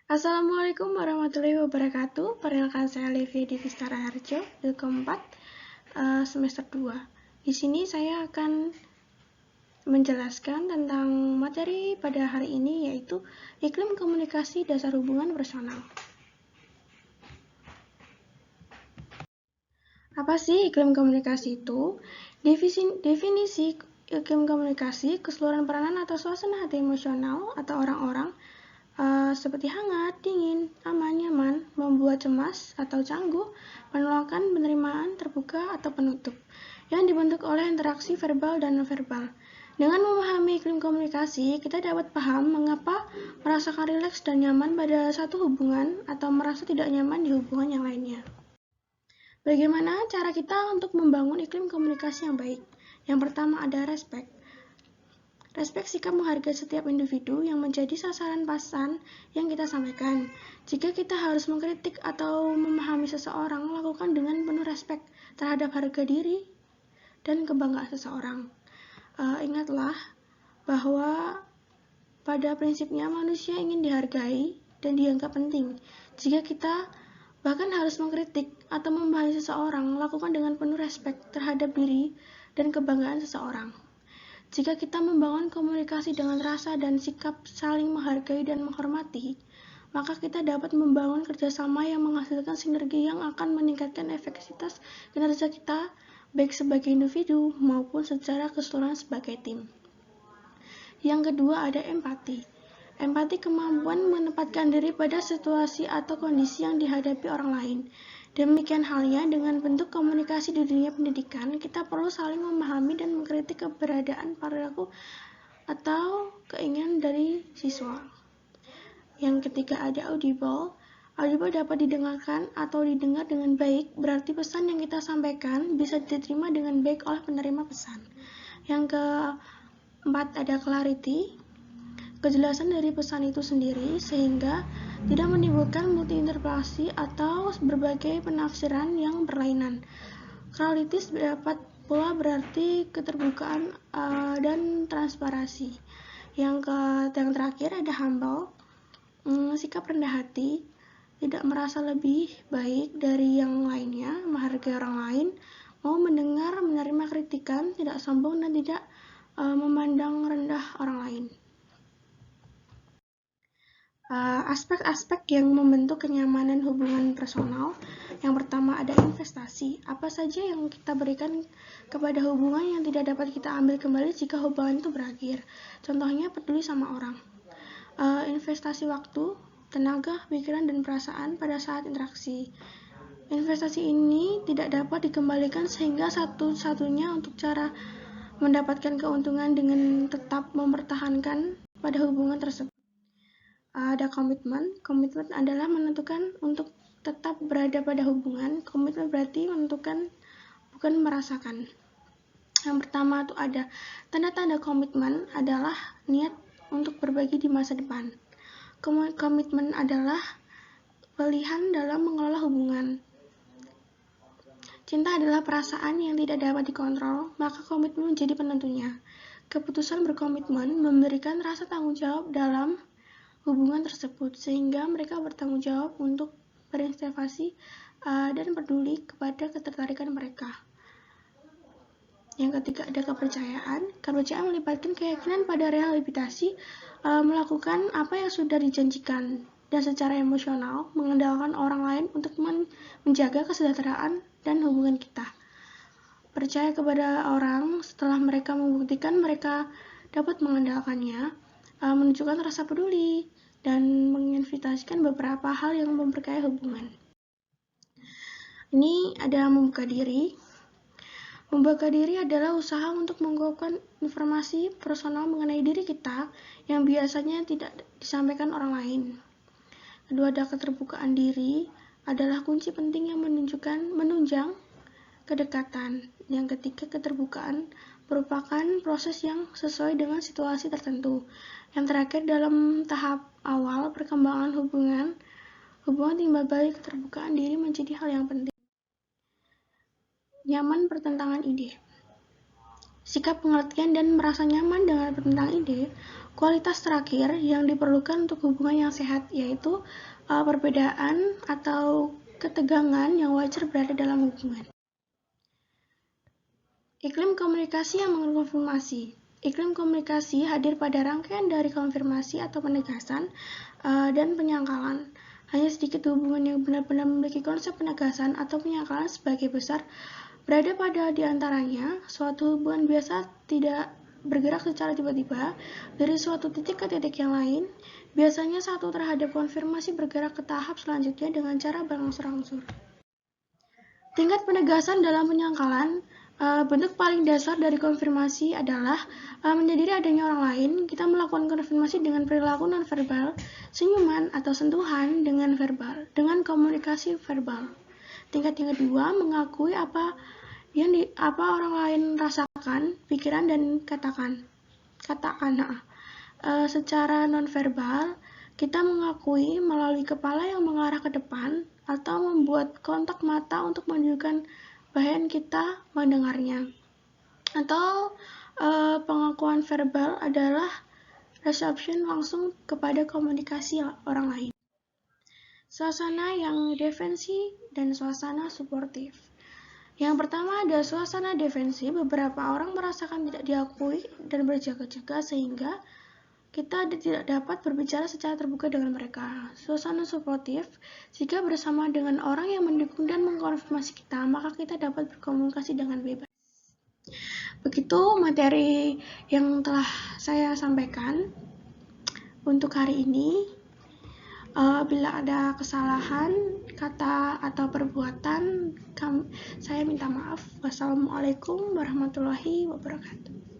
Assalamualaikum warahmatullahi wabarakatuh. Perkenalkan saya Levi Divista Raharjo, Ilkom 4 semester 2. Di sini saya akan menjelaskan tentang materi pada hari ini, yaitu iklim komunikasi dasar hubungan personal. Apa sih iklim komunikasi itu? Definisi iklim komunikasi, keseluruhan peranan atau suasana hati emosional atau orang-orang seperti hangat, dingin, aman, nyaman, membuat cemas atau canggung, penolakan, penerimaan, terbuka, atau penutup, yang dibentuk oleh interaksi verbal dan nonverbal. Dengan memahami iklim komunikasi, kita dapat paham mengapa merasakan rileks dan nyaman pada satu hubungan atau merasa tidak nyaman di hubungan yang lainnya. Bagaimana cara kita untuk membangun iklim komunikasi yang baik? Yang pertama ada respect. Respect sikap menghargai setiap individu yang menjadi sasaran pesan yang kita sampaikan. Jika kita harus mengkritik atau memahami seseorang, lakukan dengan penuh respect terhadap harga diri dan kebanggaan seseorang. Ingatlah bahwa pada prinsipnya manusia ingin dihargai dan dianggap penting. Jika kita bahkan harus mengkritik atau memahami seseorang, lakukan dengan penuh respect terhadap diri dan kebanggaan seseorang. Jika kita membangun komunikasi dengan rasa dan sikap saling menghargai dan menghormati, maka kita dapat membangun kerjasama yang menghasilkan sinergi yang akan meningkatkan efektivitas kinerja kita, baik sebagai individu maupun secara keseluruhan sebagai tim. Yang kedua ada empati. Empati kemampuan menempatkan diri pada situasi atau kondisi yang dihadapi orang lain. Demikian halnya dengan bentuk komunikasi di dunia pendidikan, kita perlu saling memahami dan mengkritik keberadaan perilaku atau keinginan dari siswa. Yang ketiga ada audible. Audible dapat didengarkan atau didengar dengan baik, berarti pesan yang kita sampaikan bisa diterima dengan baik oleh penerima pesan. Yang keempat ada clarity. Kejelasan dari pesan itu sendiri sehingga tidak menimbulkan multi-interpretasi atau berbagai penafsiran yang berlainan. Clarity dapat pula berarti keterbukaan dan transparansi. Yang terakhir ada humble. Sikap rendah hati, tidak merasa lebih baik dari yang lainnya, menghargai orang lain, mau mendengar, menerima kritikan, tidak sombong dan tidak memandang rendah orang lain. Aspek-aspek yang membentuk kenyamanan hubungan personal. Yang pertama ada investasi. Apa saja yang kita berikan kepada hubungan yang tidak dapat kita ambil kembali jika hubungan itu berakhir. Contohnya peduli sama orang. Investasi waktu, tenaga, pikiran, dan perasaan pada saat interaksi. Investasi ini tidak dapat dikembalikan sehingga satu-satunya untuk cara mendapatkan keuntungan dengan tetap mempertahankan pada hubungan tersebut. Ada komitmen. Komitmen adalah menentukan untuk tetap berada pada hubungan. Komitmen berarti menentukan, bukan merasakan. Yang pertama itu ada tanda-tanda komitmen adalah niat untuk berbagi di masa depan. Komitmen adalah pilihan dalam mengelola hubungan. Cinta adalah perasaan yang tidak dapat dikontrol, maka komitmen menjadi penentunya. Keputusan berkomitmen memberikan rasa tanggung jawab dalam hubungan tersebut, sehingga mereka bertanggung jawab untuk berinvestasi dan peduli kepada ketertarikan mereka. Yang ketiga ada kepercayaan. Kepercayaan melibatkan keyakinan pada rehabilitasi, melakukan apa yang sudah dijanjikan, dan secara emosional mengandalkan orang lain untuk menjaga kesejahteraan dan hubungan kita. Percaya kepada orang setelah mereka membuktikan mereka dapat mengandalkannya, menunjukkan rasa peduli, dan menginvestasikan beberapa hal yang memperkaya hubungan. Ini ada membuka diri. Membuka diri adalah usaha untuk mengungkapkan informasi personal mengenai diri kita yang biasanya tidak disampaikan orang lain. Kedua ada keterbukaan diri adalah kunci penting yang menunjang kedekatan. Yang ketiga keterbukaan merupakan proses yang sesuai dengan situasi tertentu. Yang terakhir dalam tahap awal perkembangan hubungan timbal balik keterbukaan diri menjadi hal yang penting. Nyaman pertentangan ide. Sikap pengertian dan merasa nyaman dengan pertentangan ide kualitas terakhir yang diperlukan untuk hubungan yang sehat, yaitu perbedaan atau ketegangan yang wajar berada dalam hubungan. Iklim komunikasi yang mengkonfirmasi. Iklim komunikasi hadir pada rangkaian dari konfirmasi atau penegasan dan penyangkalan. Hanya sedikit hubungan yang benar-benar memiliki konsep penegasan atau penyangkalan sebagai besar berada pada di antaranya. Suatu hubungan biasa tidak bergerak secara tiba-tiba dari suatu titik ke titik yang lain. Biasanya satu terhadap konfirmasi bergerak ke tahap selanjutnya dengan cara berangsur-angsur. Tingkat penegasan dalam penyangkalan. Bentuk paling dasar dari konfirmasi adalah menyadari adanya orang lain. Kita melakukan konfirmasi dengan perilaku nonverbal, senyuman atau sentuhan dengan verbal, dengan komunikasi verbal. Tingkat yang kedua, mengakui apa orang lain rasakan, pikiran dan katakan. Secara nonverbal, kita mengakui melalui kepala yang mengarah ke depan atau membuat kontak mata untuk menunjukkan bahwa kita mendengarnya. Atau pengakuan verbal adalah reception langsung kepada komunikasi orang lain. Suasana yang defensif dan suasana suportif. Yang pertama ada suasana defensif. Beberapa orang merasakan tidak diakui dan berjaga-jaga sehingga kita tidak dapat berbicara secara terbuka dengan mereka. Suasana suportif, jika bersama dengan orang yang mendukung dan mengkonfirmasi kita, maka kita dapat berkomunikasi dengan bebas. Begitu materi yang telah saya sampaikan untuk hari ini. Bila ada kesalahan kata atau perbuatan, saya minta maaf. Wassalamualaikum warahmatullahi wabarakatuh.